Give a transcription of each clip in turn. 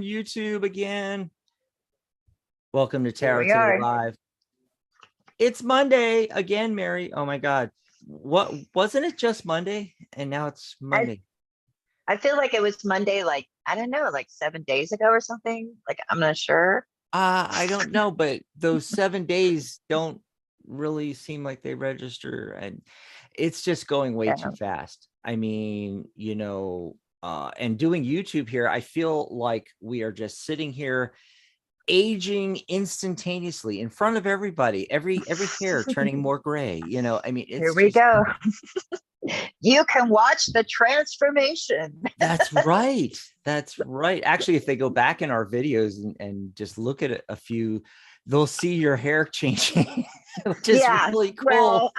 YouTube again. Welcome to Here Tarot we Today are. Live. It's Monday again, Mary. Oh my God. What wasn't it just Monday? And now it's Monday. I feel like it was Monday, like, I don't know, like 7 days ago or something. Like, I'm not sure. I don't know, but those 7 days don't really seem like they register, and it's just going way too Yeah. fast. I mean, and doing YouTube here, I feel like we are just sitting here aging instantaneously in front of everybody, every hair turning more gray. I mean, Here it's we just go. You can watch the transformation. that's right. That's right. Actually, if they go back in our videos and just look at a few, they'll see your hair changing, which is Yeah. really cool. Well,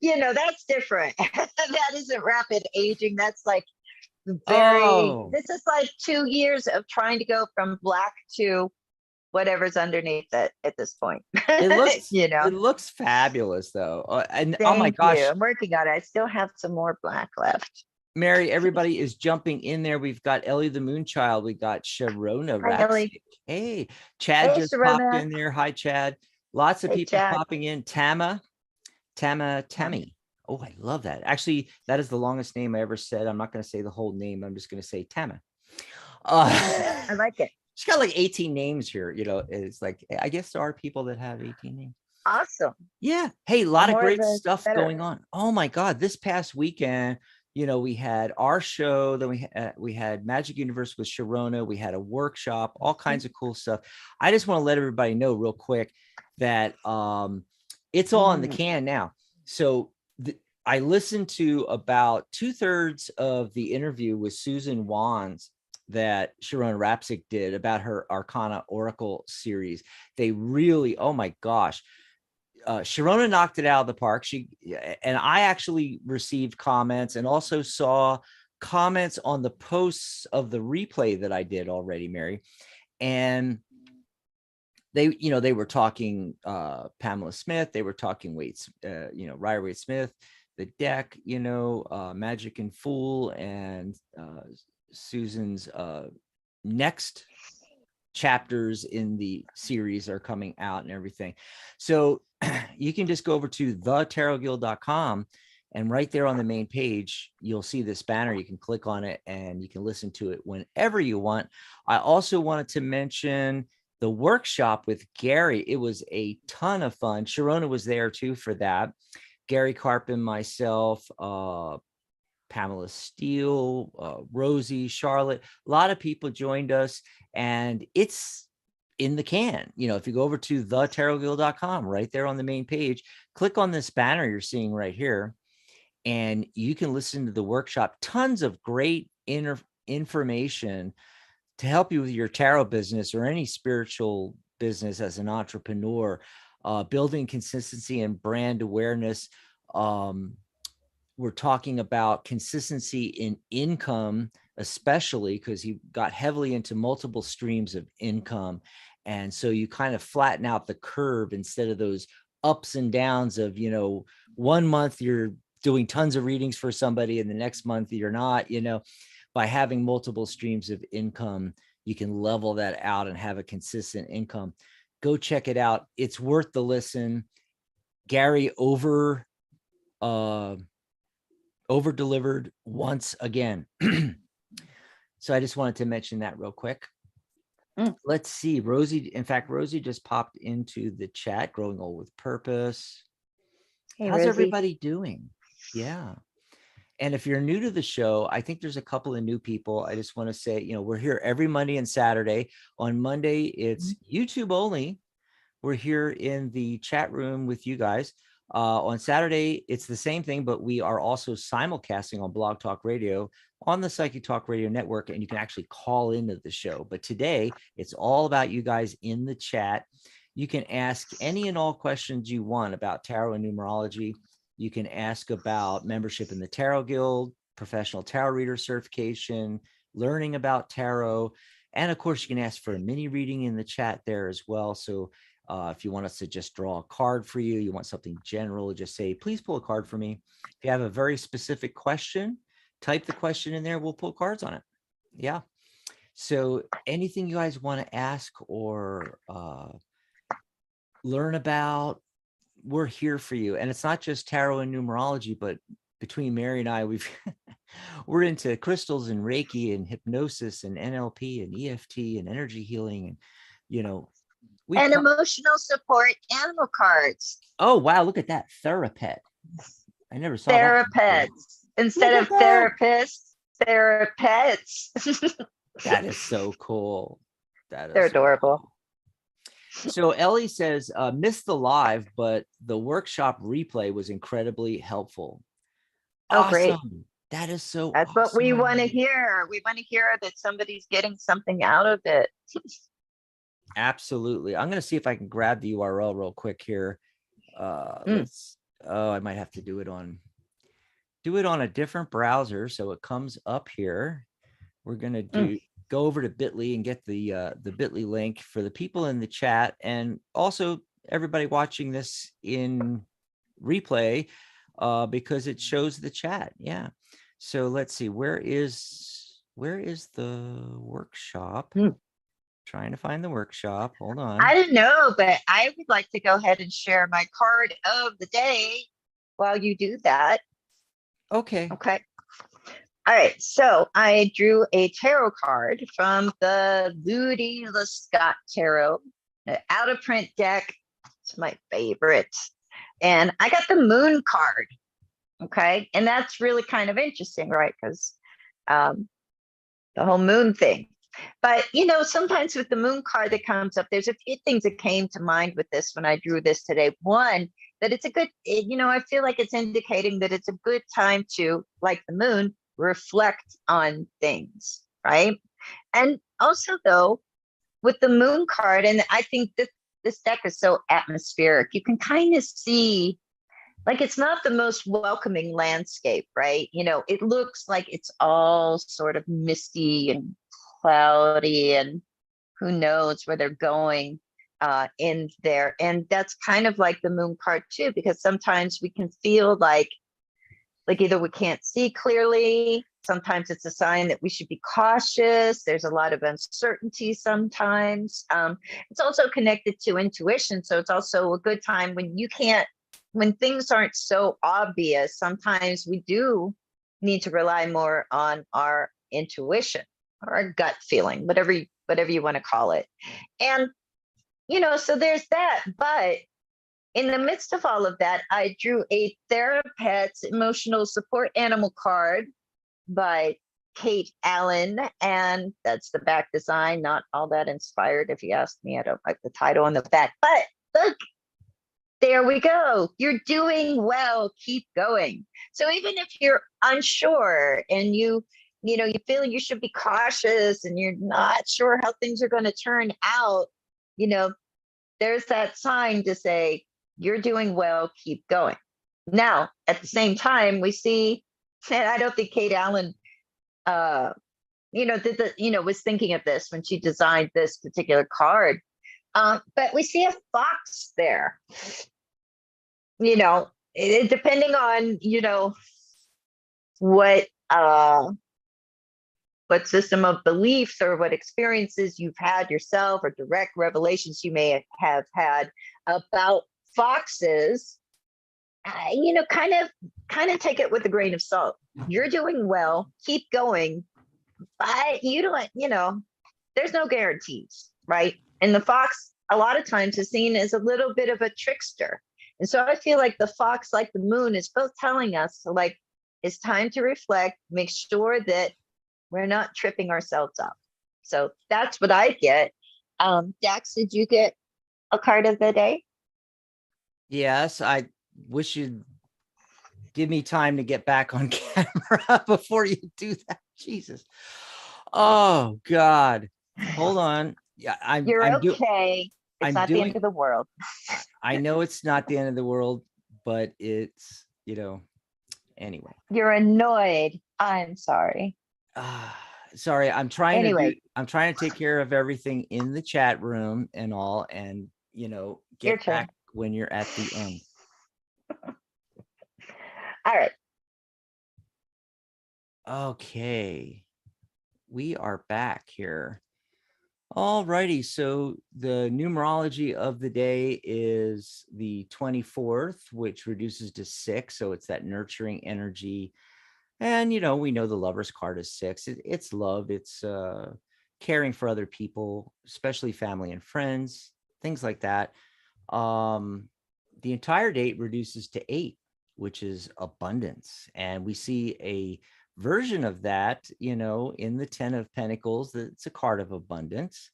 that's different. That isn't rapid aging. That's like this is like 2 years of trying to go from black to whatever's underneath it at this point. It looks fabulous though. And oh my Thank you. gosh, I'm working on it. I still have some more black left. Mary, everybody is jumping in there. We've got Ellie the Moonchild. We got Sharona Hi, Ellie. Rapsy. Hey, Chad Hey, just popped Sharona. in there. Hi, Chad. Lots of Hey, people Chad. popping in. Tammy. Oh, I love that. Actually, that is the longest name I ever said. I'm not going to say the whole name. I'm just going to say Tama. I like it. She's got like 18 names here. It's like, I guess there are people that have 18 names. Awesome. Yeah. Hey, a lot of great stuff going on. Oh my God. This past weekend, we had our show, then we had Magic Universe with Sharona. We had a workshop, all kinds of cool stuff. I just want to let everybody know real quick that it's all in the can now. So I listened to about 2/3 of the interview with Susan Wands that Sharona Rapsik did about her Arcana Oracle series. They really, oh my gosh. Sharona knocked it out of the park. And I actually received comments and also saw comments on the posts of the replay that I did already, Mary. And they were talking Pamela Smith. They were talking Rider Waite Smith, the deck, Magic and Fool, and Susan's next chapters in the series are coming out and everything. So you can just go over to thetarotguild.com, and right there on the main page, you'll see this banner. You can click on it and you can listen to it whenever you want. I also wanted to mention the workshop with Gary. It was a ton of fun. Sharona was there too for that. Gary Carpin, myself, Pamela Steele, Rosie, Charlotte, a lot of people joined us, and it's in the can. If you go over to thetarotguild.com, right there on the main page, click on this banner you're seeing right here, and you can listen to the workshop. Tons of great information to help you with your tarot business or any spiritual business as an entrepreneur, building consistency and brand awareness. We're talking about consistency in income, especially because he got heavily into multiple streams of income. And so you kind of flatten out the curve instead of those ups and downs of, 1 month you're doing tons of readings for somebody and the next month you're not. By having multiple streams of income, you can level that out and have a consistent income. Go check it out. It's worth the listen. Gary over-delivered once again. So I just wanted to mention that real quick. Let's see. Rosie just popped into the chat. Growing Old with Purpose. Hey, how's Rosie? Everybody doing? Yeah. And if you're new to the show, I think there's a couple of new people. I just want to say, we're here every Monday and Saturday. On Monday, it's YouTube only. We're here in the chat room with you guys. On Saturday, it's the same thing, but we are also simulcasting on Blog Talk Radio on the Psychic Talk Radio Network, and you can actually call into the show. But today, it's all about you guys in the chat. You can ask any and all questions you want about tarot and numerology. You can ask about membership in the Tarot Guild, professional tarot reader certification, learning about tarot, and of course, you can ask for a mini reading in the chat there as well. So if you want us to just draw a card for you, you want something general, just say, please pull a card for me. If you have a very specific question, type the question in there. We'll pull cards on it. Yeah. So anything you guys want to ask or learn about, we're here for you. And it's not just tarot and numerology, but between Mary and I, we're into crystals and Reiki and hypnosis and NLP and EFT and energy healing. And, you know, and emotional support animal cards. Oh, wow. Look at that. Thera-Pet. I never saw that. Thera-Pets. Instead of therapists, Thera-Pets. That is so cool. They're adorable. Cool. So Ellie says, missed the live, but the workshop replay was incredibly helpful. Oh, awesome. Great. That is so That's awesome. what we want to hear. We want to hear that somebody's getting something out of it. Absolutely. I'm going to see if I can grab the URL real quick here. I might have to do it on a different browser. So it comes up here. We're going to go over to Bitly and get the Bitly link for the people in the chat, and also everybody watching this in replay, because it shows the chat. Yeah. So let's see, where is the workshop? Trying to find the workshop. Hold on. I don't know, but I would like to go ahead and share my card of the day while you do that. Okay. Okay. All right. So I drew a tarot card from the Ludy Lescot Tarot, out of print deck. It's my favorite. And I got the moon card. Okay. And that's really kind of interesting, right? Because the whole moon thing. But, sometimes with the moon card that comes up, there's a few things that came to mind with this when I drew this today. One, that it's a good, I feel like it's indicating that it's a good time to, like the moon, reflect on things, right? And also, though, with the moon card, and I think this deck is so atmospheric, you can kind of see, like, it's not the most welcoming landscape, right? It looks like it's all sort of misty and cloudy, and who knows where they're going in there. And that's kind of like the moon card too, because sometimes we can feel like either we can't see clearly. Sometimes it's a sign that we should be cautious. There's a lot of uncertainty sometimes. It's also connected to intuition. So it's also a good time when things aren't so obvious. Sometimes we do need to rely more on our intuition or a gut feeling, whatever you want to call it. And, so there's that. But in the midst of all of that, I drew a Thera-Pets emotional support animal card by Kate Allen. And that's the back design, not all that inspired. If you ask me, I don't like the title on the back, but look, there we go. You're doing well. Keep going. So even if you're unsure and you feel you should be cautious and you're not sure how things are going to turn out, there's that sign to say, you're doing well, keep going. Now, at the same time, we see, and I don't think Kate Allen, was thinking of this when she designed this particular card. But we see a fox there. Depending on, what system of beliefs or what experiences you've had yourself or direct revelations you may have had about foxes, kind of take it with a grain of salt. You're doing well, keep going, but you don't, there's no guarantees, right? And the fox a lot of times is seen as a little bit of a trickster. And so I feel like the fox, like the moon, is both telling us, like, it's time to reflect, make sure that we're not tripping ourselves up. So that's what I get. Dax, did you get a card of the day? Yes, I wish you'd give me time to get back on camera before you do that. Jesus. Oh God. Hold on. Yeah, You're okay. It's not the end of the world. I know it's not the end of the world, but it's, anyway. You're annoyed. I'm sorry. Sorry, I'm trying to take care of everything in the chat room and all, and get back when you're at the end. All right. Okay. we are back here. All righty. So the numerology of the day is the 24th, which reduces to 6. So it's that nurturing energy. And, we know the Lover's card is 6. It's love. It's caring for other people, especially family and friends, things like that. The entire date reduces to 8, which is abundance. And we see a version of that, in the 10 of Pentacles. It's a card of abundance.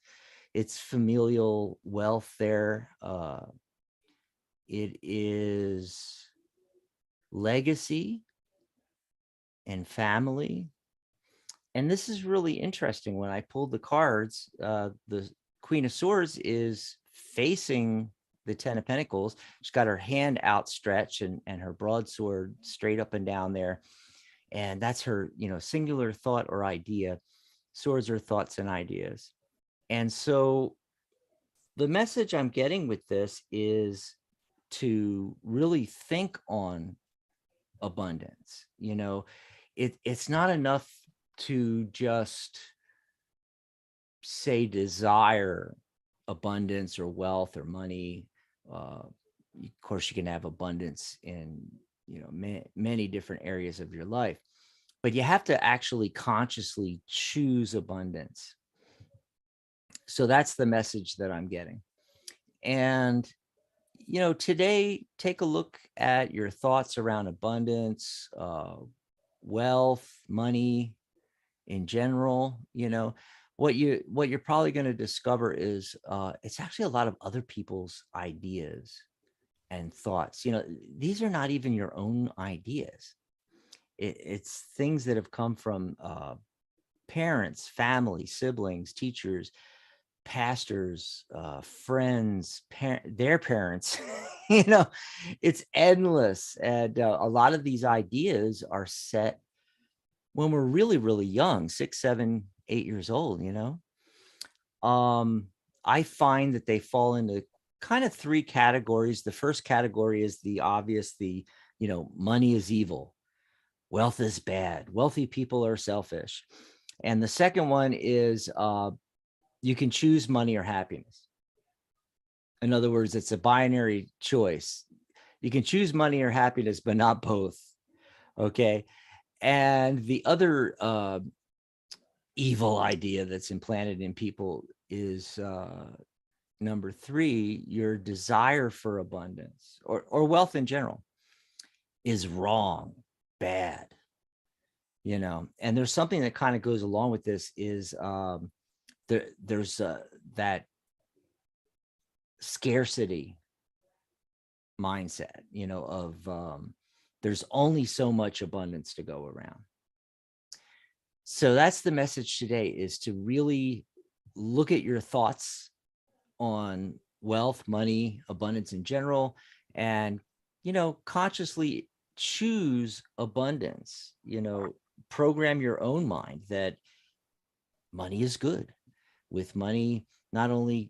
It's familial wealth there. It is legacy and family. And this is really interesting. When I pulled the cards, the Queen of Swords is facing the 10 of Pentacles. She's got her hand outstretched and her broadsword straight up and down there. And that's her, singular thought or idea. Swords are thoughts and ideas. And so the message I'm getting with this is to really think on abundance. It's not enough to just say desire abundance or wealth or money. Of course, you can have abundance in many different areas of your life, but you have to actually consciously choose abundance. So that's the message that I'm getting. And today, take a look at your thoughts around abundance, wealth, money in general. What you're probably going to discover is it's actually a lot of other people's ideas and thoughts. These are not even your own ideas. It's things that have come from parents, family, siblings, teachers, pastors, friends, their parents. It's endless. And a lot of these ideas are set when we're really, really young, 6, 7, 8 years old. I find that they fall into kind of 3 categories. The first category is the obvious, money is evil, wealth is bad, wealthy people are selfish. And the second one is you can choose money or happiness. In other words, it's a binary choice. You can choose money or happiness, but not both. Okay. And the other evil idea that's implanted in people is number 3, your desire for abundance or wealth in general is wrong, bad. And there's something that kind of goes along with this is there's that scarcity mindset, of there's only so much abundance to go around. So that's the message today, is to really look at your thoughts on wealth, money, abundance in general, and, consciously choose abundance. Program your own mind that money is good. With money, not only,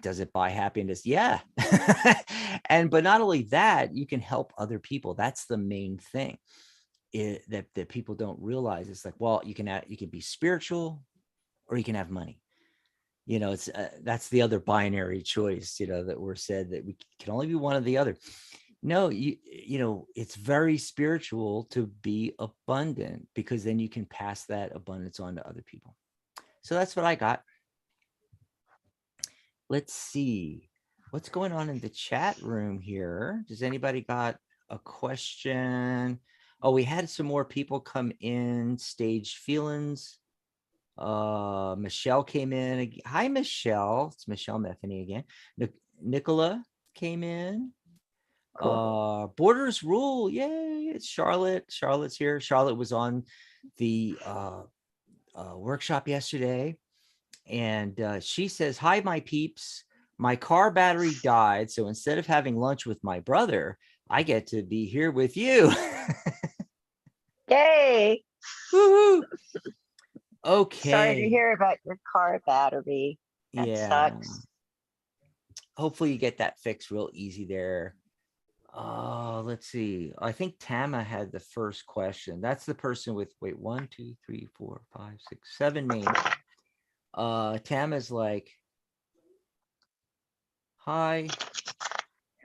does it buy happiness? Yeah. But not only that, you can help other people. That's the main thing that people don't realize. It's like, well, you can be spiritual or you can have money. It's that's the other binary choice, that we're said that we can only be one or the other. No, it's very spiritual to be abundant, because then you can pass that abundance on to other people. So that's what I got. Let's see what's going on in the chat room here. Does anybody got a question? Oh, we had some more people come in. Stage feelings. Michelle came in. Hi, Michelle. It's Michelle Metheny again. Nicola came in. Cool. Borders rule. Yay. It's Charlotte. Charlotte's here. Charlotte was on the workshop yesterday. And she says, hi, my peeps. My car battery died. So instead of having lunch with my brother, I get to be here with you. Yay. Woo-hoo. Okay. Sorry to hear about your car battery. That sucks. Hopefully you get that fixed real easy there. Oh, let's see. I think Tama had the first question. That's the person with, wait, 1, 2, 3, 4, 5, 6, 7 names. Tama's like, hi.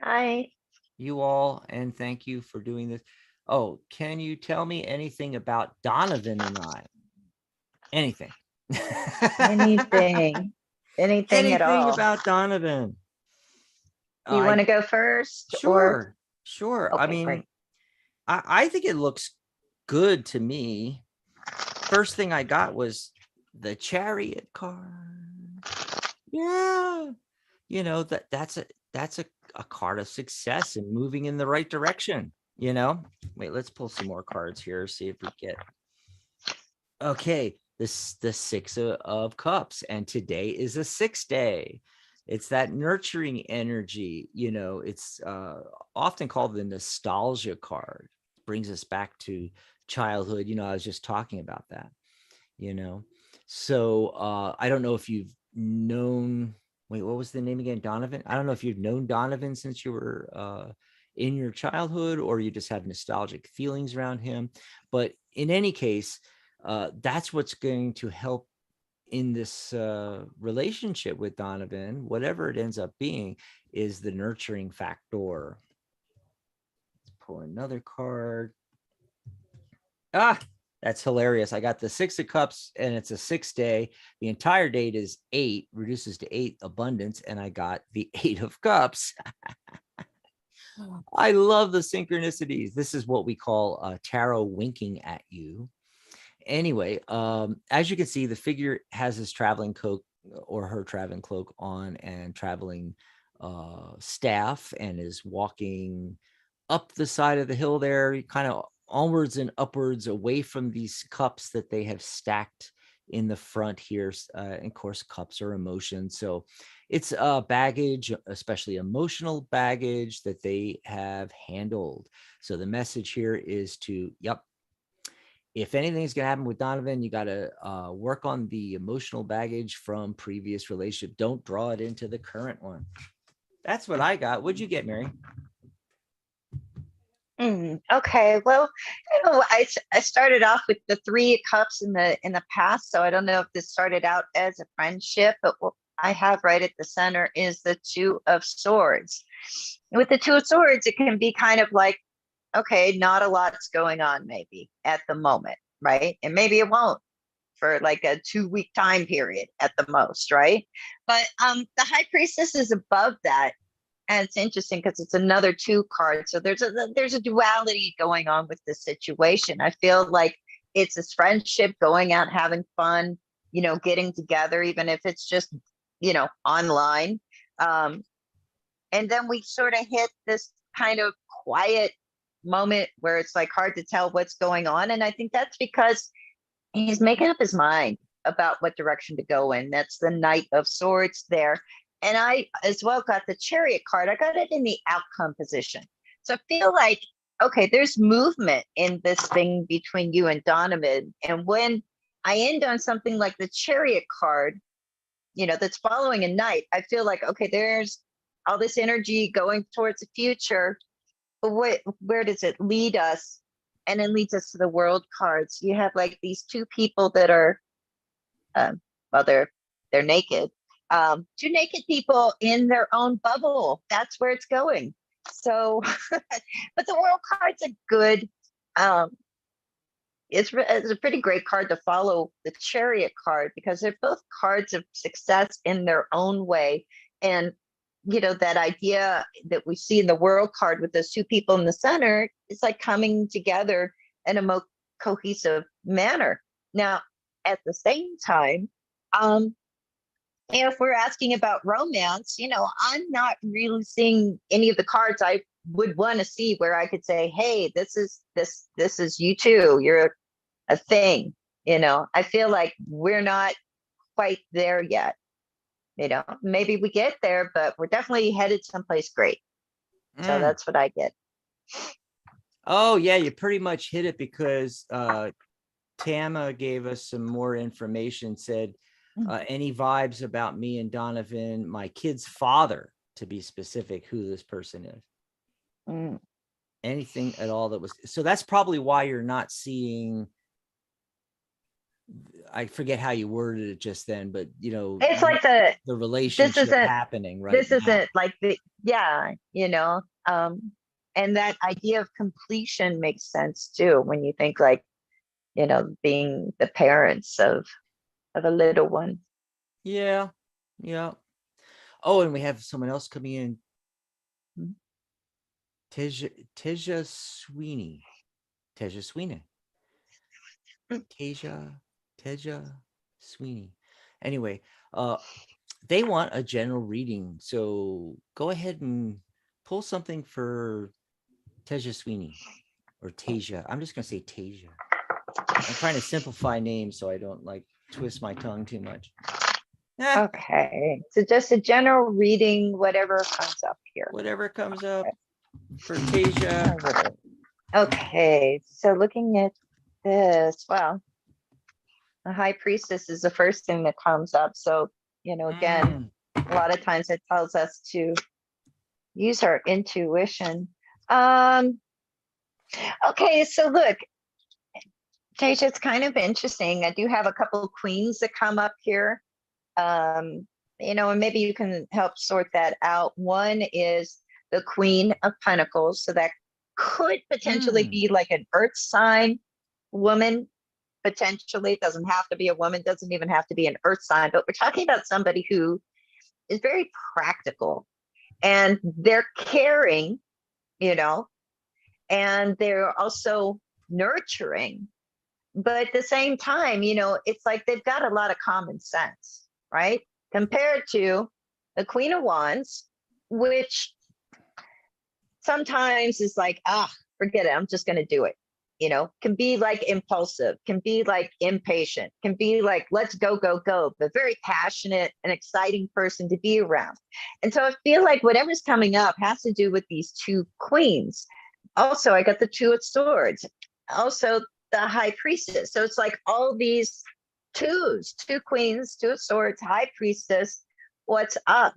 Hi. You all, and thank you for doing this. Oh, can you tell me anything about Donovan and I? Anything. Anything. Anything at Anything all. about Donovan. Do you want to go first or? Sure. I Okay, mean, great. I think it looks good to me. First thing I got was the Chariot card. Yeah. You know, that's a card of success and moving in the right direction, you know. Wait, let's pull some more cards here, see if we get. Okay, this the 6 of Cups, and today is a 6th day. It's that nurturing energy, you know. It's often called the nostalgia card. It brings us back to childhood. You know, I was just talking about that, you know. So I don't know if you've known, wait, what was the name again? Donovan? I don't know if you've known Donovan since you were in your childhood, or you just have nostalgic feelings around him. But in any case, that's what's going to help in this relationship with Donovan, whatever it ends up being, is the nurturing factor. Let's pull another card. That's hilarious. I got the 6 of Cups, and it's a 6th day. The entire date is 8, reduces to 8, abundance, and I got the 8 of Cups. I love the synchronicities. This is what we call tarot winking at you. Anyway, as you can see, the figure has his traveling cloak or her traveling cloak on, and traveling staff, and is walking up the side of the hill there, kind of onwards and upwards away from these cups that they have stacked in the front here. And of course, cups are emotions. So it's baggage, especially emotional baggage, that they have handled. So the message here is to, if anything's going to happen with Donovan, you got to work on the emotional baggage from previous relationship. Don't draw it into the current one. That's what I got. What'd you get, Mary? Okay, well, I started off with the 3 of Cups in the past, so I don't know if this started out as a friendship, but what I have right at the center is the 2 of Swords. With the 2 of Swords, it can be kind of like, okay, not a lot's going on maybe at the moment, right? And maybe it won't for like a 2-week time period at the most, right? But the High Priestess is above that. And it's interesting because it's another 2 card. So there's a duality going on with this situation. I feel like it's this friendship, going out, having fun, getting together, even if it's just, online. And then we sort of hit this kind of quiet moment where it's like hard to tell what's going on. And I think that's because he's making up his mind about what direction to go in. That's the Knight of Swords there. And I as well got the Chariot card. I got it in the outcome position. So I feel like, okay, there's movement in this thing between you and Donovan. And when I end on something like the Chariot card, that's following a Knight, I feel like, okay, there's all this energy going towards the future. But where does it lead us? And it leads us to the World cards. You have like these 2 people that are, well, they're naked. 2 naked people in their own bubble. That's where it's going. So, but the World card's a good, it's a pretty great card to follow the Chariot card, because they're both cards of success in their own way. And, that idea that we see in the World card with those 2 people in the center, it's like coming together in a more cohesive manner. Now, at the same time, if we're asking about romance, I'm not really seeing any of the cards I would want to see where I could say, hey, this is you too. You're a thing. I feel like we're not quite there yet. Maybe we get there, but we're definitely headed someplace great. So that's what I get. Oh yeah, you pretty much hit it, because Tama gave us some more information, said any vibes about me and Donovan, my kid's father, to be specific, who this person is. anything at all that was, so that's probably why you're not seeing, I forget how you worded it just then, but it's like the relationship happening right this now. Isn't like and that idea of completion makes sense too when you think like, being the parents of a little one. Yeah. Oh, and we have someone else coming in. Teja Sweeney. Teja Sweeney. Anyway, they want a general reading, so go ahead and pull something for Teja Sweeney, or Tasia. I'm just gonna say Tasia. I'm trying to simplify names so I don't like twist my tongue too much. Okay, so just a general reading, whatever comes up here. Whatever comes up for Tasia. Okay, so looking at this, well, the High Priestess is the first thing that comes up. So, again, a lot of times it tells us to use our intuition. Okay, so look, Tasha, it's kind of interesting. I do have a couple of queens that come up here. And maybe you can help sort that out. One is the Queen of Pentacles. So that could potentially be like an earth sign woman. Potentially, it doesn't have to be a woman, doesn't even have to be an earth sign, but we're talking about somebody who is very practical, and they're caring, and they're also nurturing. But at the same time, it's like they've got a lot of common sense, right? Compared to the Queen of Wands, which sometimes is like, forget it, I'm just going to do it. Can be like impulsive, can be like impatient, can be like, let's go, but very passionate and exciting person to be around. And so I feel like whatever's coming up has to do with these two queens. Also, I got the Two of Swords, also the High Priestess. So it's like all these two queens, Two of Swords, High Priestess. What's up?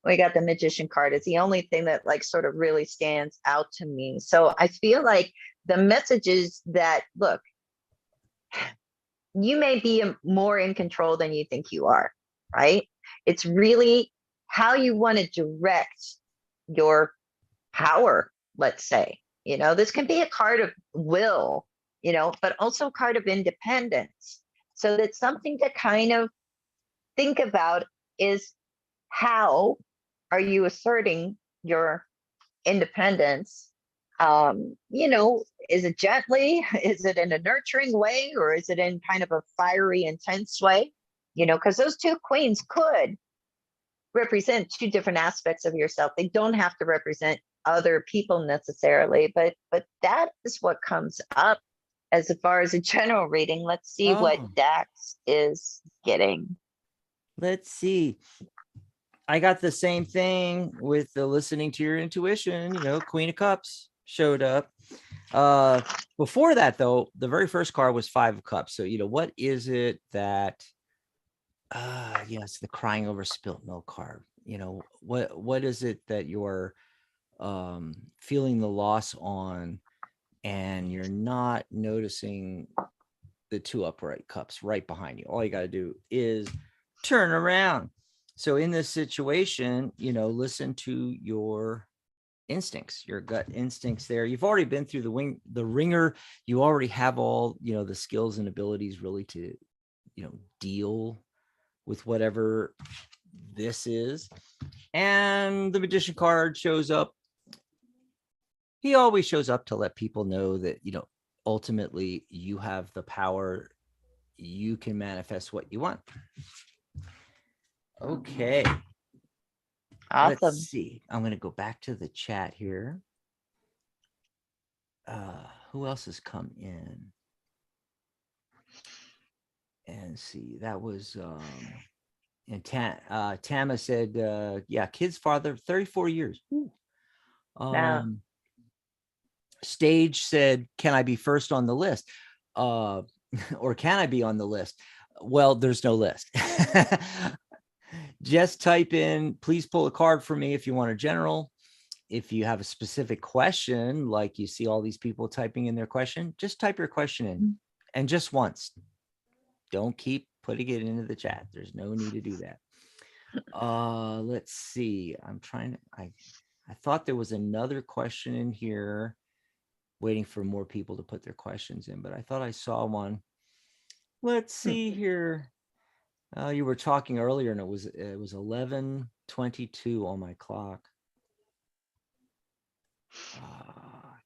We got the Magician card. It's the only thing that like sort of really stands out to me. So I feel like the message is that, look, you may be more in control than you think you are, right? It's really how you want to direct your power, let's say. This can be a card of will, but also a card of independence. So that's something to kind of think about is how are you asserting your independence? Is it gently? Is it in a nurturing way? Or is it in kind of a fiery, intense way? Because those two queens could represent two different aspects of yourself. They don't have to represent other people necessarily, but that is what comes up as far as a general reading. Let's see what Dax is getting. Let's see. I got the same thing with the listening to your intuition. Queen of Cups showed up. Before that, though, the very first card was Five of Cups. So, what is it that, it's the crying over spilt milk card. What is it that you're feeling the loss on, and you're not noticing the two upright cups right behind you? All you got to do is turn around. So in this situation, listen to your instincts, your gut instincts there. You've already been through the ringer. You already have all, the skills and abilities really to, deal with whatever this is. And the Magician card shows up. He always shows up to let people know that, ultimately you have the power. You can manifest what you want. Okay. Awesome. Let's see. I'm going to go back to the chat here. Who else has come in? And see, that was and Tama said, kid's father, 34 years. Stage said, can I be first on the list? Or can I be on the list? Well, there's no list. Just type in, please pull a card for me if you want a general. if you have a specific question, like you see all these people typing in their question, just type your question in, and just once. Don't keep putting it into the chat. There's no need to do that. Let's see. I'm trying to, I thought there was another question in here, waiting for more people to put their questions in, but I thought I saw one. Let's see here. You were talking earlier, and it was 11:22 on my clock.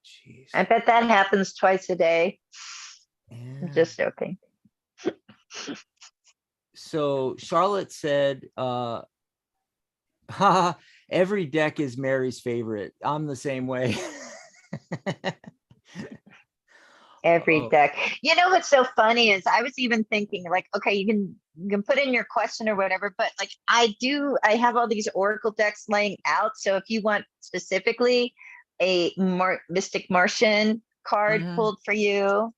Jeez. I bet that happens twice a day. Yeah. I'm just joking. So Charlotte said, every deck is Mary's favorite. I'm the same way. Every deck. You know what's so funny is I was even thinking like, okay, you can put in your question or whatever, but like I have all these Oracle decks laying out. So if you want specifically a Mystic Martian card pulled for you,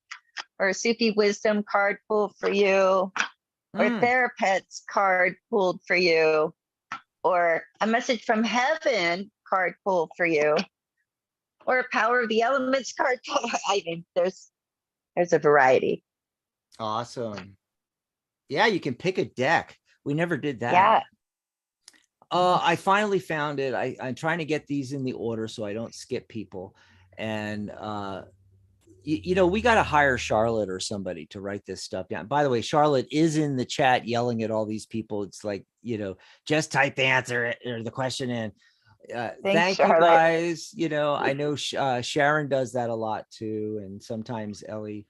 or a Sufi Wisdom card pulled for you, or Thera-Pets card pulled for you, or a Message from Heaven card pulled for you, or a Power of the Elements card. I mean, there's a variety. Awesome. Yeah, you can pick a deck. We never did that. Yeah. I finally found it. I'm trying to get these in the order so I don't skip people. And you know, we got to hire Charlotte or somebody to write this stuff down. By the way, Charlotte is in the chat yelling at all these people. It's like, you know, just type the answer or the question in. Thank Charlotte. you guys. You know, I know Sharon does that a lot too. And sometimes Ellie,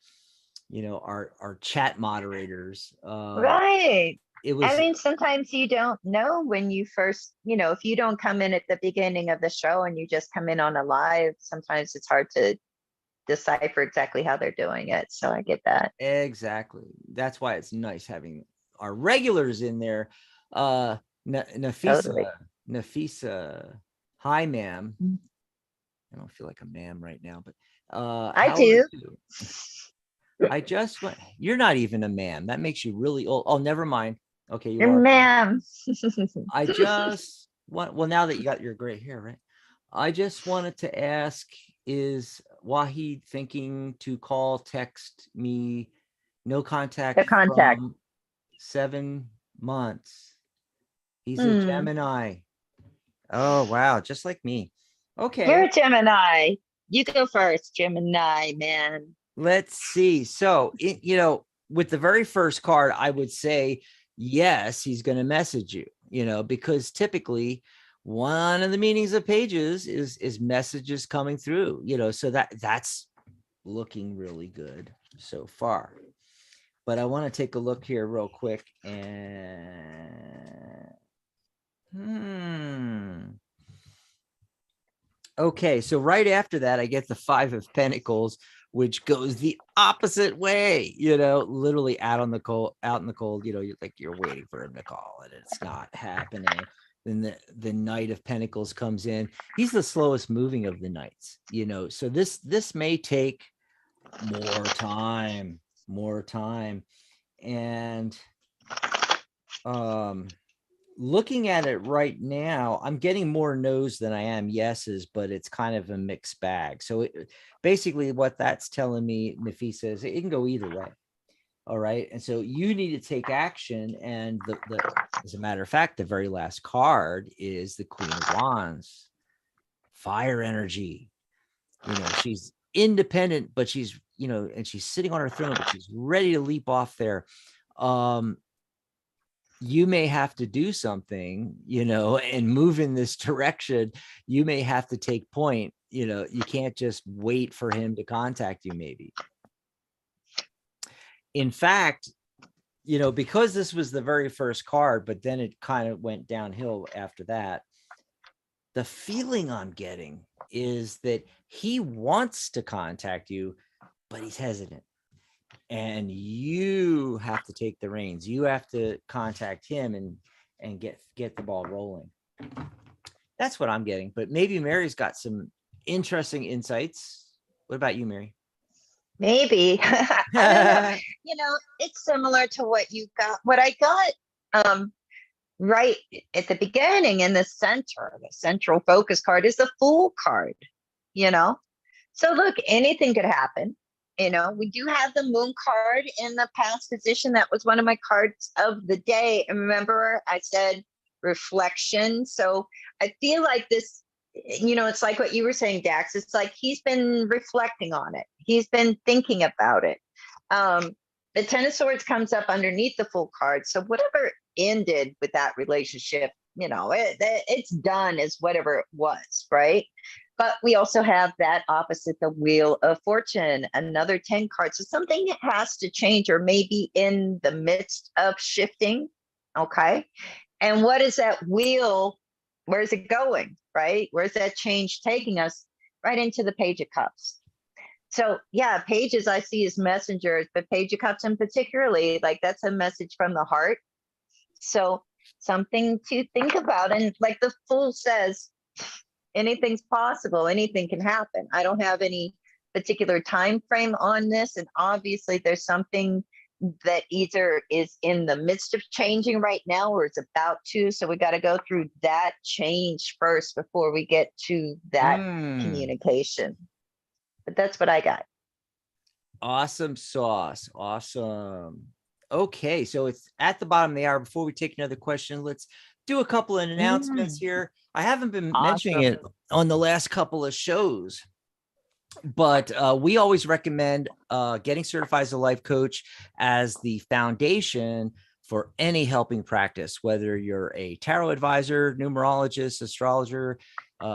you know, our chat moderators. Right. It was, I mean, sometimes you don't know when you first, you know, if you don't come in at the beginning of the show and you just come in on a live, sometimes it's hard to decipher exactly how they're doing it. So I get that. Exactly. That's why it's nice having our regulars in there. Nafisa, Totally. Nafisa, hi, ma'am. I don't feel like a ma'am right now, but I do. I just went. You're not even a ma'am. That makes you really old. Oh, never mind. Okay, you You're are. ma'am. I just want. Well, now that you got your gray hair, right? I just wanted to ask: is Wahid thinking to call, text me? No contact. The contact. From 7 months. He's a Gemini. Oh wow, just like me. Okay. You're a Gemini. You go first, Gemini, man. Let's see. So, you know, with the very first card, I would say, yes, he's going to message you, you know, because typically one of the meanings of pages is messages coming through, you know, so that's looking really good so far. But I want to take a look here real quick and okay, so right after that, I get the 5 of Pentacles, which goes the opposite way, you know, literally out in the cold, you know, you're waiting for him to call and it's not happening. Then the Knight of Pentacles comes in. He's the slowest moving of the knights, you know, so this may take more time. And looking at it right now, I'm getting more no's than I am yeses, but it's kind of a mixed bag. So basically what that's telling me, Nafisa, is it can go either way. All right. And so you need to take action. And as a matter of fact, the very last card is the Queen of Wands, fire energy. You know, she's independent, but she's, you know, and she's sitting on her throne, but she's ready to leap off there. You may have to do something, you know, and move in this direction. You may have to take point, you know, you can't just wait for him to contact you, maybe. In fact, you know, because this was the very first card, but then it kind of went downhill after that. The feeling I'm getting is that he wants to contact you, but he's hesitant. And you have to take the reins. You have to contact him and get the ball rolling. That's what I'm getting. But maybe Mary's got some interesting insights. What about you, Mary? Maybe. I don't know. You know, it's similar to what you got. What I got right at the beginning in the center, the central focus card is the Fool card, you know? So look, anything could happen. You know, we do have the Moon card in the past position. That was one of my cards of the day. And remember, I said reflection. So I feel like this, you know, it's like what you were saying, Dax. It's like he's been reflecting on it. He's been thinking about it. The Ten of Swords comes up underneath the Fool card. So whatever ended with that relationship, you know, it's done as whatever it was, right? But we also have that opposite, the Wheel of Fortune, another 10 cards. So something has to change or maybe in the midst of shifting. Okay. And what is that wheel? Where's it going? Right? Where's that change taking us? Right into the Page of Cups. So yeah, pages I see as messengers, but Page of Cups in particularly, like that's a message from the heart. So something to think about. And like the Fool says, anything's possible, anything can happen. I don't have any particular time frame on this, and obviously there's something that either is in the midst of changing right now or is about to, so we got to go through that change first before we get to that communication. But that's what I got. Awesome sauce. Awesome. Okay, so it's at the bottom of the hour. Before we take another question, let's do a couple of announcements here. I haven't been mentioning it on the last couple of shows, but we always recommend getting certified as a life coach as the foundation for any helping practice, whether you're a tarot advisor, numerologist, astrologer,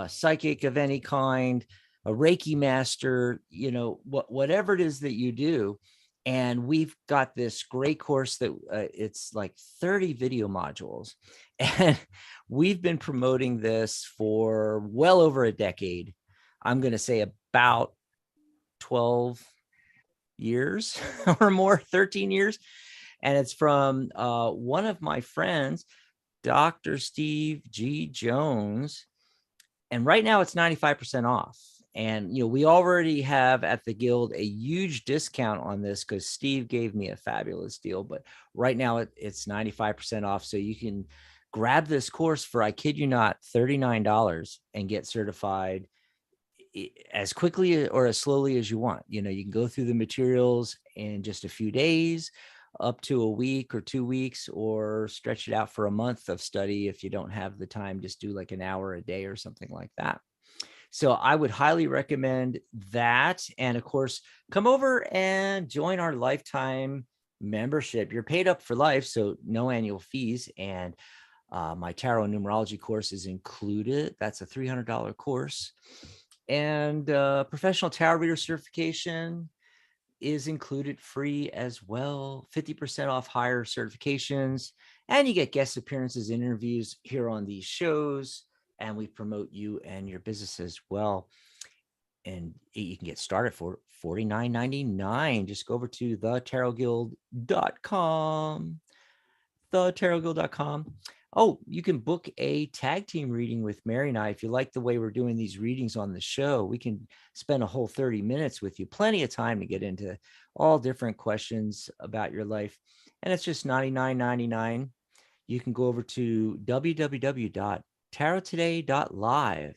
psychic of any kind, a Reiki master, you know, whatever it is that you do. And we've got this great course that it's like 30 video modules. And we've been promoting this for well over a decade. I'm going to say about 12 years or more, 13 years. And it's from one of my friends, Dr. Steve G. Jones. And right now it's 95% off. And, you know, we already have at the Guild a huge discount on this because Steve gave me a fabulous deal. But right now it's 95% off. So you can grab this course for, I kid you not, $39 and get certified as quickly or as slowly as you want. You know, you can go through the materials in just a few days, up to a week or 2 weeks, or stretch it out for a month of study. If you don't have the time, just do like an hour a day or something like that. So I would highly recommend that. And of course, come over and join our lifetime membership. You're paid up for life, so no annual fees. And my tarot and numerology course is included. That's a $300 course. And professional tarot reader certification is included free as well. 50% off higher certifications. And you get guest appearances, interviews here on these shows. And we promote you and your business as well. And you can get started for $49.99. Just go over to thetarotguild.com. thetarotguild.com. Oh, you can book a tag team reading with Mary and I. If you like the way we're doing these readings on the show, we can spend a whole 30 minutes with you. Plenty of time to get into all different questions about your life. And it's just $99.99. You can go over to www.tarottoday.live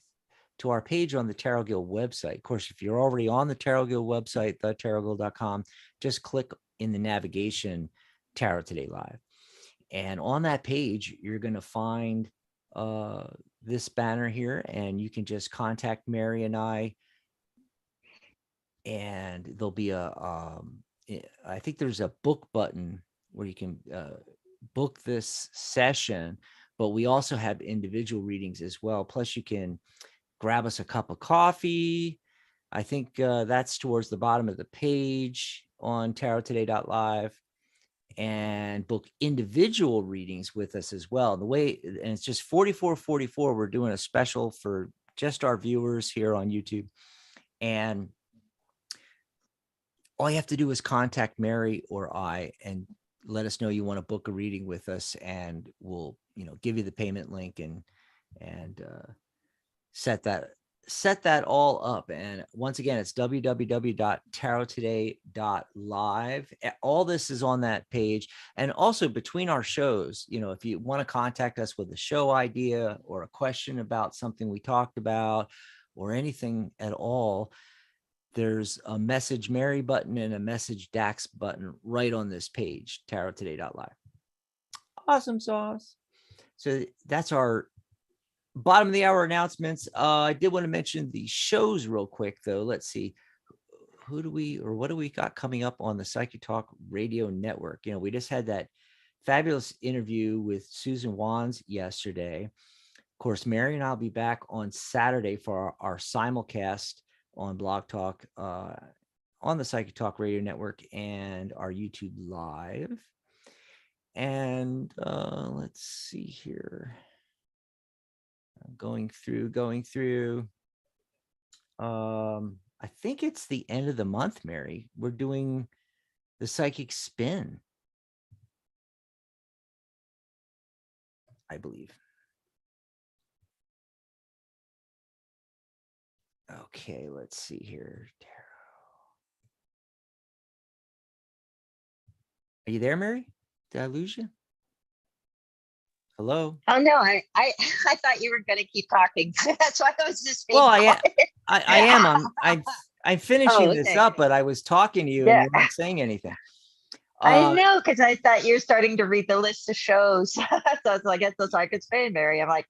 to our page on the Tarot Guild website. Of course, if you're already on the Tarot Guild website, thetarotguild.com, just click in the navigation Tarot Today Live. And on that page, you're going to find this banner here, and you can just contact Mary and I. And there'll be I think there's a book button where you can book this session, but we also have individual readings as well. Plus you can grab us a cup of coffee. I think that's towards the bottom of the page on tarottoday.live, and book individual readings with us as well. The way, and it's just $44.44. We're doing a special for just our viewers here on YouTube. And all you have to do is contact Mary or I and let us know you want to book a reading with us, and we'll, you know, give you the payment link and set that set that all up. And once again, it's www.tarottoday.live. All this is on that page. And also between our shows, you know, if you want to contact us with a show idea or a question about something we talked about or anything at all, there's a message Mary button and a message Dax button right on this page, tarottoday.live. Awesome sauce. So that's our bottom of the hour announcements. I did want to mention the shows real quick, though. Let's see. What do we got coming up on the Psychic Talk Radio Network? You know, we just had that fabulous interview with Susan Wands yesterday. Of course, Mary and I'll be back on Saturday for our simulcast on Blog Talk on the Psychic Talk Radio Network and our YouTube Live. And let's see here. Going through. I think it's the end of the month, Mary. We're doing the Psychic Spin, I believe. Okay, let's see here. Are you there, Mary? Did I lose you? Hello. Oh no, I thought you were going to keep talking. That's why I was just. Well, I am. I'm finishing this up, but I was talking to you and you're not saying anything. I know, because I thought you were starting to read the list of shows. So I was like, I guess I could Spain, Mary. I'm like,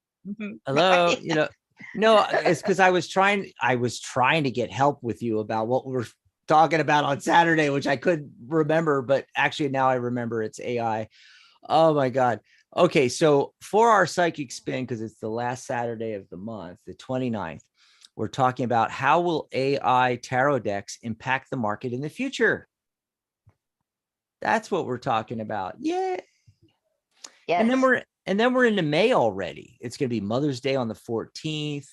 hello. You know, no, it's because I was trying to get help with you about what we're talking about on Saturday, which I couldn't remember, but actually now I remember it's AI. Oh my God. Okay, so for our Psychic Spin, because it's the last Saturday of the month, the 29th, we're talking about how will AI tarot decks impact the market in the future? That's what we're talking about. Yeah. Yes. And then we're into May already. It's going to be Mother's Day on the 14th.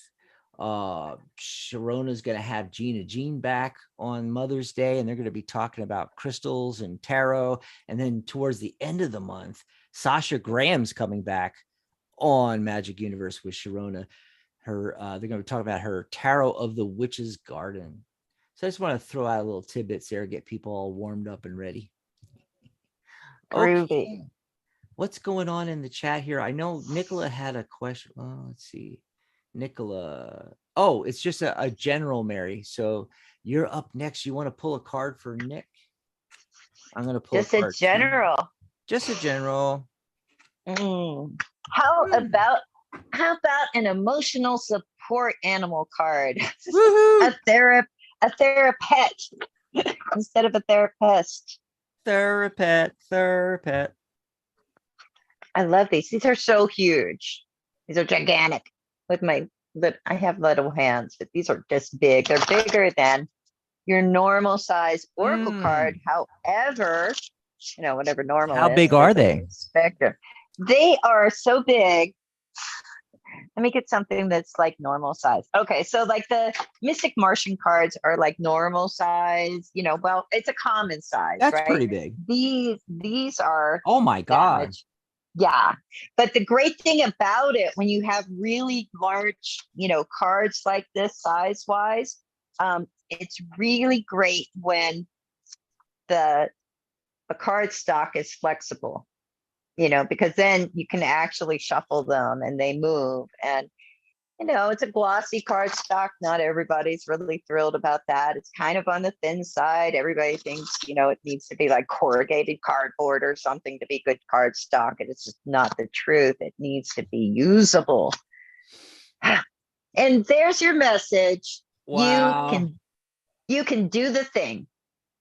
Sharona's going to have Gina Jean back on Mother's Day, and they're going to be talking about crystals and tarot. And then towards the end of the month, Sasha Graham's coming back on Magic Universe with Sharona. They're going to talk about her Tarot of the Witch's Garden. So I just want to throw out a little tidbits there, get people all warmed up and ready. Okay. What's going on in the chat here? I know Nicola had a question. Oh, let's see. Nicola. Oh, it's just a general, Mary. So you're up next. You want to pull a card for Nick? I'm going to pull just a general. Just a general. How about an emotional support animal card? a Thera-Pet instead of a Thera-Pest. Thera-Pet. I love these. These are so huge. These are gigantic. With my I have little hands, but these are just big. They're bigger than your normal size oracle card. However, you know, whatever normal. How big are they? Spectrum. They are so big. Let me get something that's like normal size. Okay, so like the Mystic Martian cards are like normal size. You know, well, it's a common size. That's right? pretty big. These are. Oh my God. Yeah. But the great thing about it, when you have really large, you know, cards like this size wise, it's really great when the card stock is flexible, you know, because then you can actually shuffle them and they move. And, you know, it's a glossy card stock. Not everybody's really thrilled about that. It's kind of on the thin side. Everybody thinks, you know, it needs to be like corrugated cardboard or something to be good card stock. And it's just not the truth. It needs to be usable. And there's your message. Wow. You can do the thing.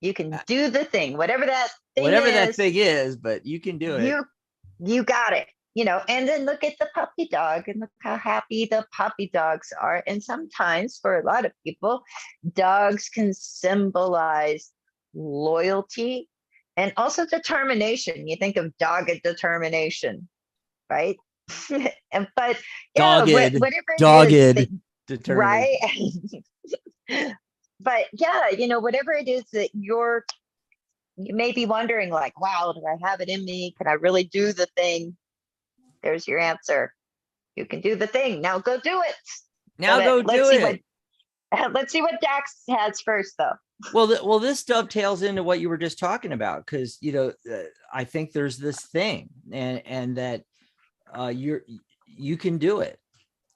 You can do the thing, whatever that thing is, but you can do it. You got it. You know, and then look at the puppy dog and look how happy the puppy dogs are. And sometimes for a lot of people, dogs can symbolize loyalty and also determination. You think of dogged determination, right? But dogged determination. Right? But yeah, you know, whatever it is that you may be wondering, like, wow, do I have it in me? Can I really do the thing? There's your answer. You can do the thing. Now go do it. Now go do it. Let's see what Dax has first, though. Well, this dovetails into what you were just talking about, because I think there's this thing, and that you can do it,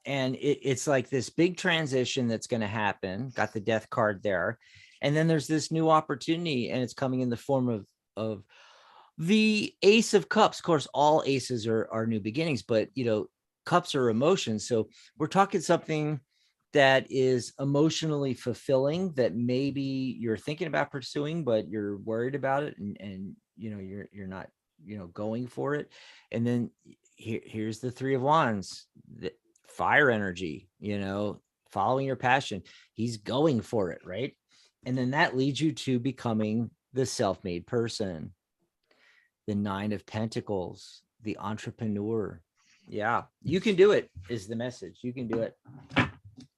and it's like this big transition that's going to happen. Got the death card there, and then there's this new opportunity, and it's coming in the form of the Ace of Cups. Of course, all aces are new beginnings, but cups are emotions. So we're talking something that is emotionally fulfilling that maybe you're thinking about pursuing, but you're worried about it, and you're not going for it. And then here's the Three of Wands, the fire energy, following your passion. He's going for it, right? And then that leads you to becoming the self-made person. The Nine of Pentacles, the entrepreneur. Yeah, you can do it is the message. You can do it.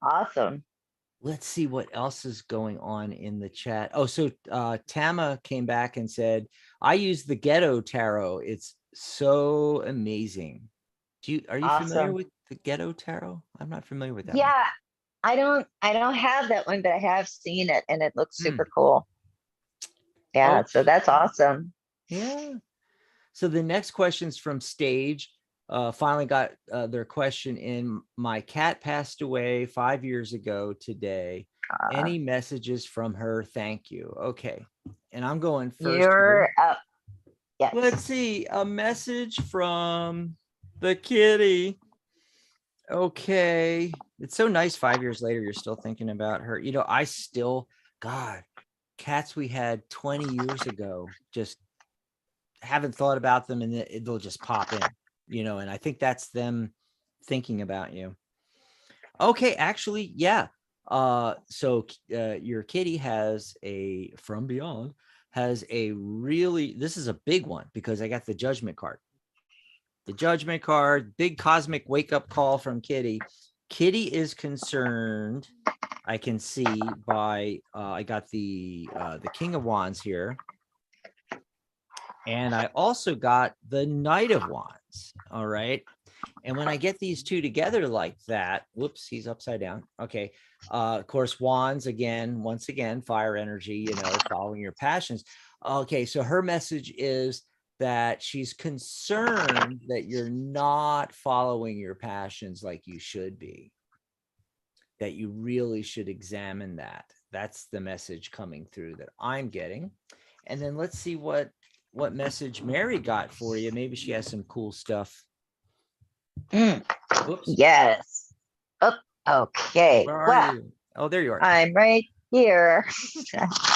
Awesome. Let's see what else is going on in the chat. Oh, so Tama came back and said, I use the Ghetto Tarot. It's so amazing. Are you familiar with the Ghetto Tarot? I'm not familiar with that. Yeah, one. I don't have that one, but I have seen it, and it looks super cool. Yeah, so that's awesome. Yeah. So the next question's from Stage. Finally got their question in. My cat passed away 5 years ago today. Any messages from her? Thank you. Okay. And I'm going first. You're up. Yes. Let's see. A message from the kitty. Okay. It's so nice 5 years later, you're still thinking about her. I still, God, cats we had 20 years ago, just haven't thought about them, and they'll just pop in, and I think that's them thinking about you. Okay, actually, yeah. So your kitty has from beyond has this is a big one, because I got the Judgment card. The Judgment card, big cosmic wake up call from Kitty. Kitty is concerned, I can see by I got the King of Wands here. And I also got the Knight of Wands. All right. And when I get these two together like that, whoops, he's upside down. Okay. Of course, Wands once again, fire energy, following your passions. Okay. So her message is that she's concerned that you're not following your passions like you should be, that you really should examine that. That's the message coming through that I'm getting. And then let's see what message Mary got for you. Maybe she has some cool stuff. Yes. Oh, okay. Where are you? Oh, there you are. I'm right here.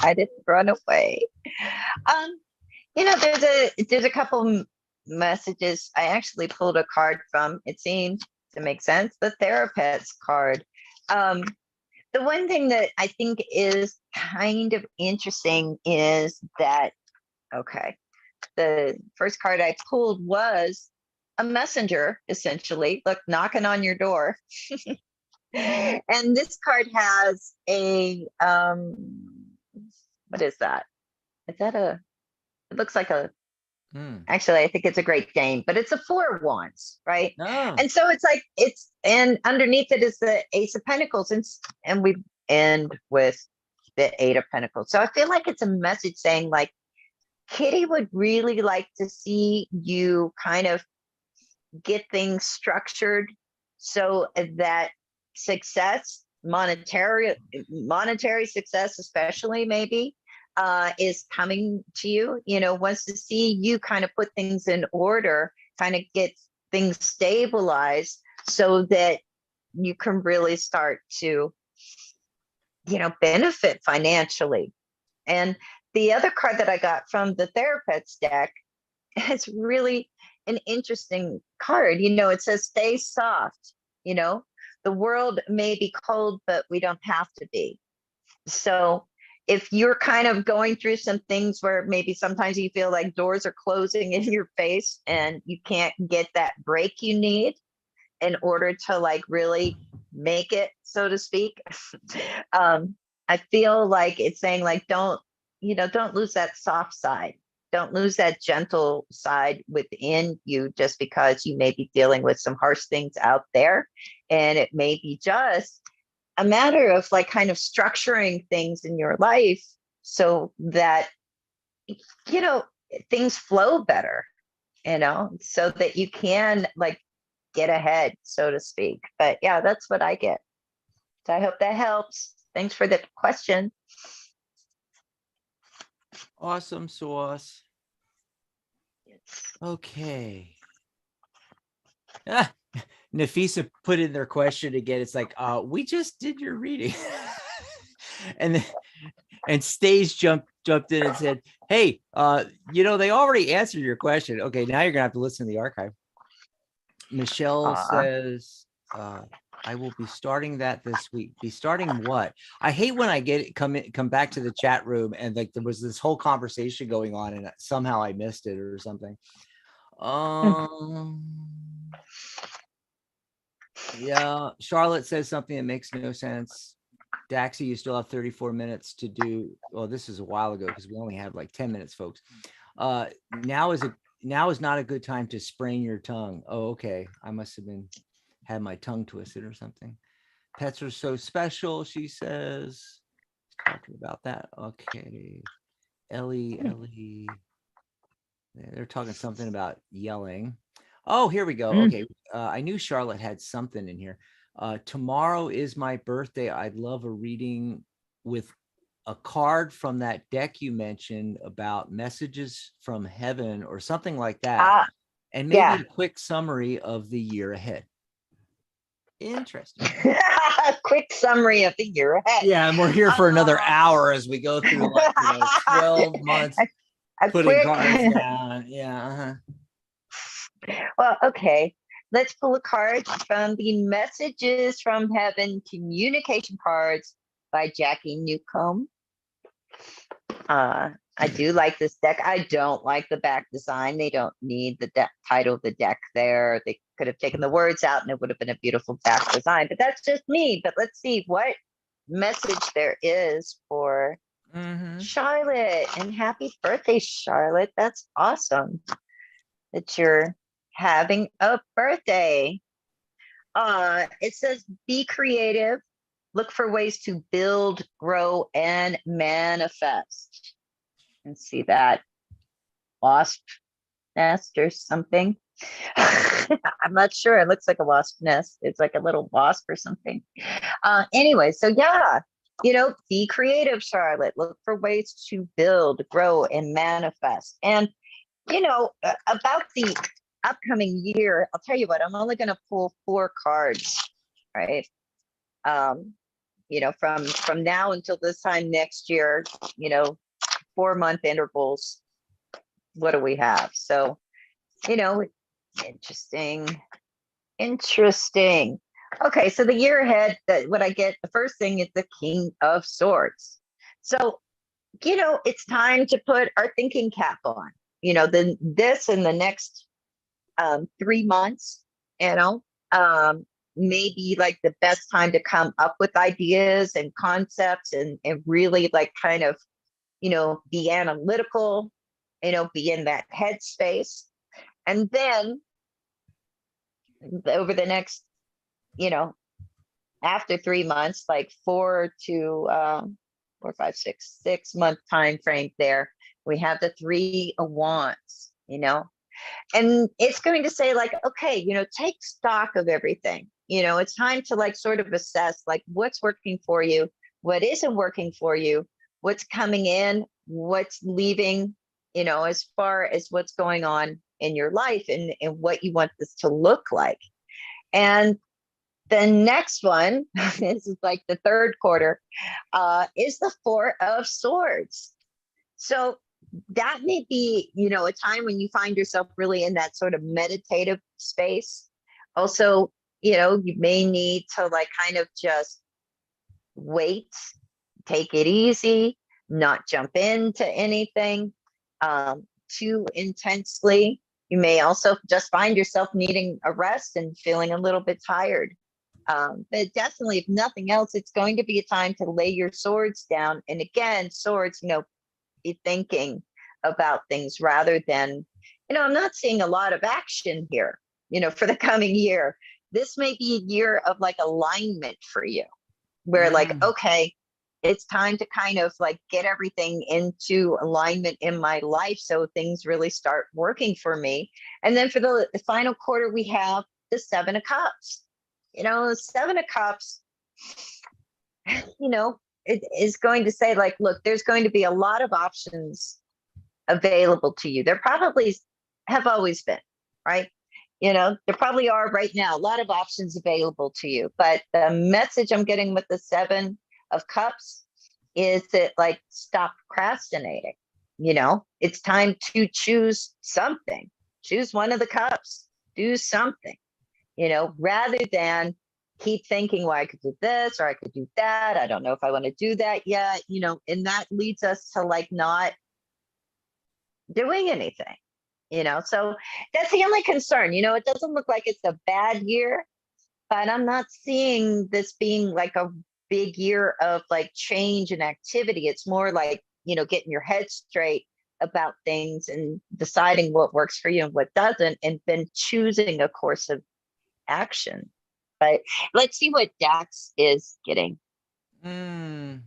I didn't run away. There's a couple messages I actually pulled a card from. It seemed to make sense. The Thera-Pets card. The one thing that I think is kind of interesting is that, okay, the first card I pulled was a messenger, essentially, look, knocking on your door. And this card has a, what is that? Is that it looks like a, actually, I think it's a Great Dane, but it's a Four of Wands, right? Oh. And so it's like, and underneath it is the Ace of Pentacles, and we end with the Eight of Pentacles. So I feel like it's a message saying, like, Kitty would really like to see you kind of get things structured so that success, monetary success, especially maybe, is coming to you, wants to see you kind of put things in order, kind of get things stabilized so that you can really start to, benefit financially. And the other card that I got from the Tera-Pets deck is really an interesting card. It says, stay soft. The world may be cold, but we don't have to be. So if you're kind of going through some things where maybe sometimes you feel like doors are closing in your face and you can't get that break you need in order to like really make it, so to speak. I feel like it's saying, like, don't lose that soft side. Don't lose that gentle side within you just because you may be dealing with some harsh things out there. And it may be just a matter of like kind of structuring things in your life so that, you know, things flow better, you know, so that you can like get ahead, so to speak. But yeah, that's what I get. So I hope that helps. Thanks for the question. Awesome sauce. Okay. Nafisa put in their question again. It's like, we just did your reading. and Stage jumped in and said, hey, you know, they already answered your question. Okay, now you're gonna have to listen to the archive. Michelle says, I will be starting that this week. Be starting what? I hate when I come back to the chat room and like there was this whole conversation going on and somehow I missed it or something. Yeah, Charlotte says something that makes no sense. Daxie, you still have 34 minutes to do. Well, this is a while ago because we only have like 10 minutes, folks. Now is not a good time to sprain your tongue. Oh, okay. I must have had my tongue twisted or something. Pets are so special, she says. Talking about that. Okay. Ellie. They're talking something about yelling. Oh, here we go. Okay. I knew Charlotte had something in here. Tomorrow is my birthday. I'd love a reading with a card from that deck you mentioned about messages from heaven or something like that. And maybe a quick summary of the year ahead. Interesting. Quick summary of the year ahead. Yeah, and we're here for another hour as we go through like, 12 months putting cards down. Yeah. Well, okay. Let's pull a card from the Messages from Heaven Communication Cards by Jackie Newcomb. I do like this deck. I don't like the back design. They don't need the title of the deck there. They could have taken the words out and it would have been a beautiful back design, but that's just me. But let's see what message there is for Charlotte. And happy birthday, Charlotte. That's awesome that you're having a birthday. It says, be creative, look for ways to build, grow, and manifest. And see that wasp nest or something. I'm not sure. It looks like a wasp nest. It's like a little wasp or something. Anyway, so yeah, you know, be creative, Charlotte. Look for ways to build, grow, and manifest. And, you know, about the upcoming year, I'll tell you what, I'm only going to pull 4 cards, right? You know, from now until this time next year, you know, 4-month intervals. What do we have? So, you know, interesting. Okay, so the year ahead, what I get, the first thing is the King of Swords. So, you know, it's time to put our thinking cap on. You know, then this in the next 3 months, you know, maybe like the best time to come up with ideas and concepts and really like kind of, you know, be analytical, you know, be in that headspace. And then over the next, you know, after 3 months, like 4 to 4, 5, 6 month time frame there, we have the 3 of Wands, you know, and it's going to say like, okay, you know, take stock of everything. You know, it's time to like sort of assess like what's working for you, what isn't working for you, what's coming in, what's leaving, you know, as far as what's going on in your life and what you want this to look like. And the next one, this is like the third quarter, is the 4 of Swords. So that may be, you know, a time when you find yourself really in that sort of meditative space. Also, you know, you may need to like kind of just wait, take it easy, not jump into anything too intensely. You may also just find yourself needing a rest and feeling a little bit tired. But definitely, if nothing else, it's going to be a time to lay your swords down. And again, swords, you know, be thinking about things rather than, you know, I'm not seeing a lot of action here, you know, for the coming year. This may be a year of like alignment for you, where like, okay, it's time to kind of like get everything into alignment in my life so things really start working for me. And then for the final quarter, we have the Seven of Cups. The Seven of Cups, it is going to say like, look, there's going to be a lot of options available to you. There probably have always been, right? There probably are right now a lot of options available to you. But the message I'm getting with the Seven of Cups is that like, stop procrastinating. It's time to choose something. Choose one of the cups. Do something, rather than keep thinking, well, I could do this or I could do that. I don't know if I want to do that yet, and that leads us to like not doing anything, so that's the only concern. It doesn't look like it's a bad year, but I'm not seeing this being like a big year of like change and activity. It's more like, getting your head straight about things and deciding what works for you and what doesn't, and then choosing a course of action. But let's see what Dax is getting. I'm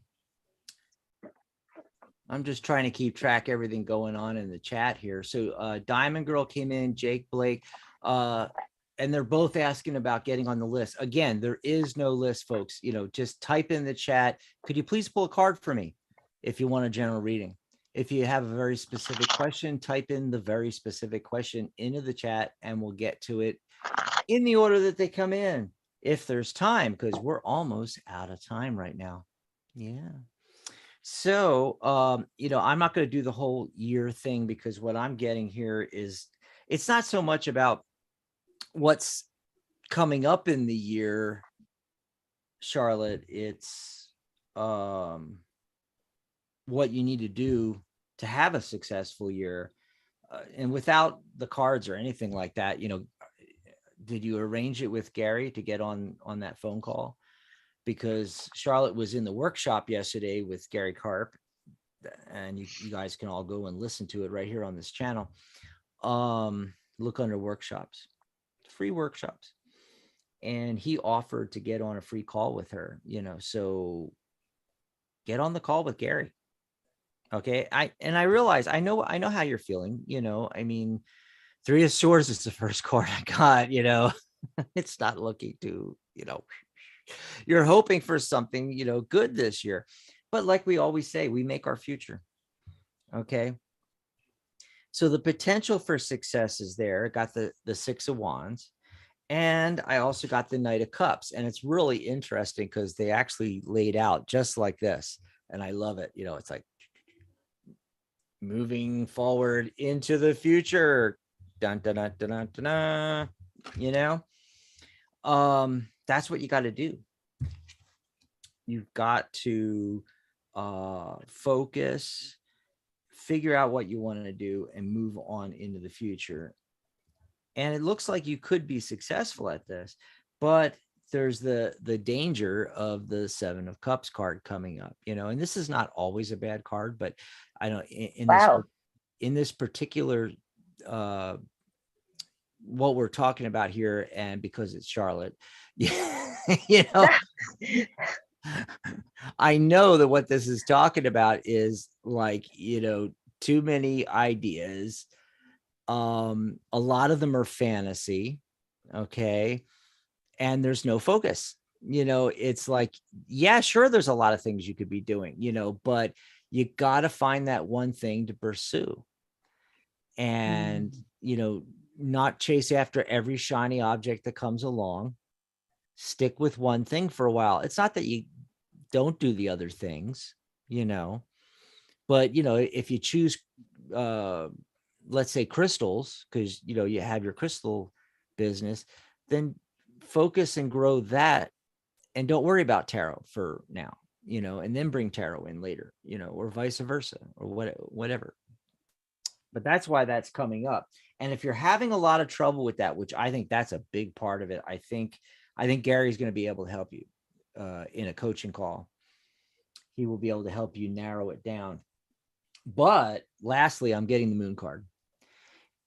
just trying to keep track of everything going on in the chat here. So Diamond Girl came in, Jake Blake, and they're both asking about getting on the list. Again, there is no list, folks. Just type in the chat. Could you please pull a card for me if you want a general reading? If you have a very specific question, type in the very specific question into the chat and we'll get to it in the order that they come in, if there's time, because we're almost out of time right now. Yeah. So, I'm not going to do the whole year thing, because what I'm getting here is, it's not so much about what's coming up in the year, Charlotte. It's what you need to do to have a successful year. And without the cards or anything like that, did you arrange it with Gary to get on that phone call? Because Charlotte was in the workshop yesterday with Gary Karp, and you guys can all go and listen to it right here on this channel. Look under workshops, free workshops. And he offered to get on a free call with her, so get on the call with Gary. Okay. I realize, I know how you're feeling, I mean, Three of Swords is the first card I got, it's not looking too, you're hoping for something, good this year. But like we always say, we make our future. Okay. So the potential for success is there. Got the Six of Wands. And I also got the Knight of Cups. And it's really interesting because they actually laid out just like this. And I love it. It's like moving forward into the future. Dun, dun, dun, dun, dun, dun, that's what you got to do. You've got to focus, figure out what you want to do, and move on into the future. And it looks like you could be successful at this, but there's the danger of the Seven of Cups card coming up, and this is not always a bad card, but I don't in this particular what we're talking about here, and because it's Charlotte, I know that what this is talking about is like, too many ideas. A lot of them are fantasy. Okay. And there's no focus. It's like, yeah, sure, there's a lot of things you could be doing, but you got to find that one thing to pursue. And, not chase after every shiny object that comes along. Stick with one thing for a while. It's not that you don't do the other things, but, if you choose, let's say crystals, because, you have your crystal business, then focus and grow that. And don't worry about tarot for now, and then bring tarot in later, or vice versa, or whatever. But that's why that's coming up. And if you're having a lot of trouble with that, which I think that's a big part of it, I think Gary's going to be able to help you in a coaching call. He will be able to help you narrow it down. But lastly, I'm getting the Moon card.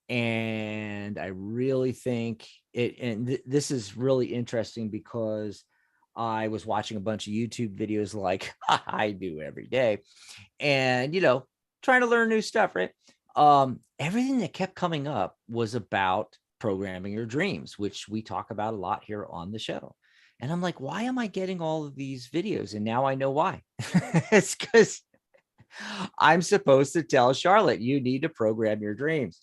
And I really think it, and this is really interesting because I was watching a bunch of YouTube videos like I do every day, and, trying to learn new stuff, right? Everything that kept coming up was about programming your dreams, which we talk about a lot here on the show. And I'm like, why am I getting all of these videos? And now I know why. It's because I'm supposed to tell Charlotte, you need to program your dreams.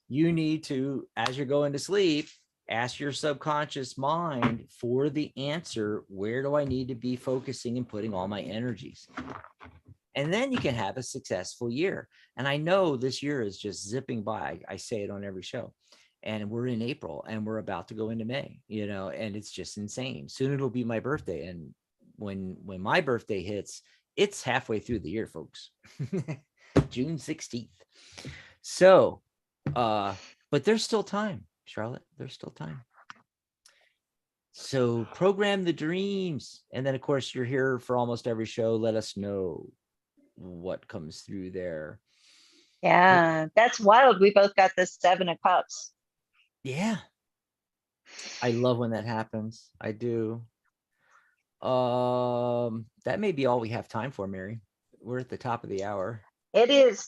You need to, as you're going to sleep, ask your subconscious mind for the answer. Where do I need to be focusing and putting all my energies? And then you can have a successful year. And I know this year is just zipping by. I say it on every show. And we're in April and we're about to go into May, and it's just insane. Soon it'll be my birthday. And when my birthday hits, it's halfway through the year, folks. June 16th. So, but there's still time, Charlotte. There's still time. So program the dreams. And then, of course, you're here for almost every show. Let us know what comes through there. Yeah, that's wild. We both got the 7 of Cups. Yeah. I love when that happens. I do. That may be all we have time for, Mary. We're at the top of the hour. It is.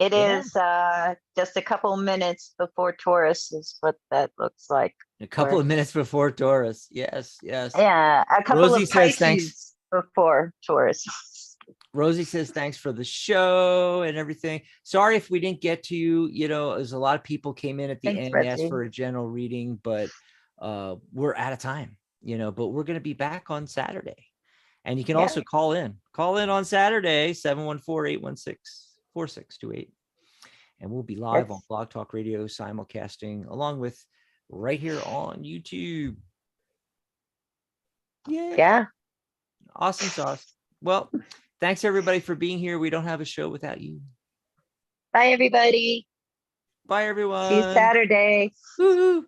It is just a couple minutes before Taurus is what that looks like. A couple of minutes before Taurus. Yes, yes. Yeah, a couple Rosie of says Pisces thanks. before Taurus. Rosie says thanks for the show and everything. Sorry if we didn't get to you. There's a lot of people came in at the end, asked for a general reading, but we're out of time, but we're going to be back on Saturday. And you can also call in on Saturday, 714-816-4628. And we'll be live on Blog Talk Radio simulcasting, along with right here on YouTube. Yeah. Awesome sauce. Well, thanks everybody for being here. We don't have a show without you. Bye, everybody. Bye, everyone. See you Saturday. Woo-hoo.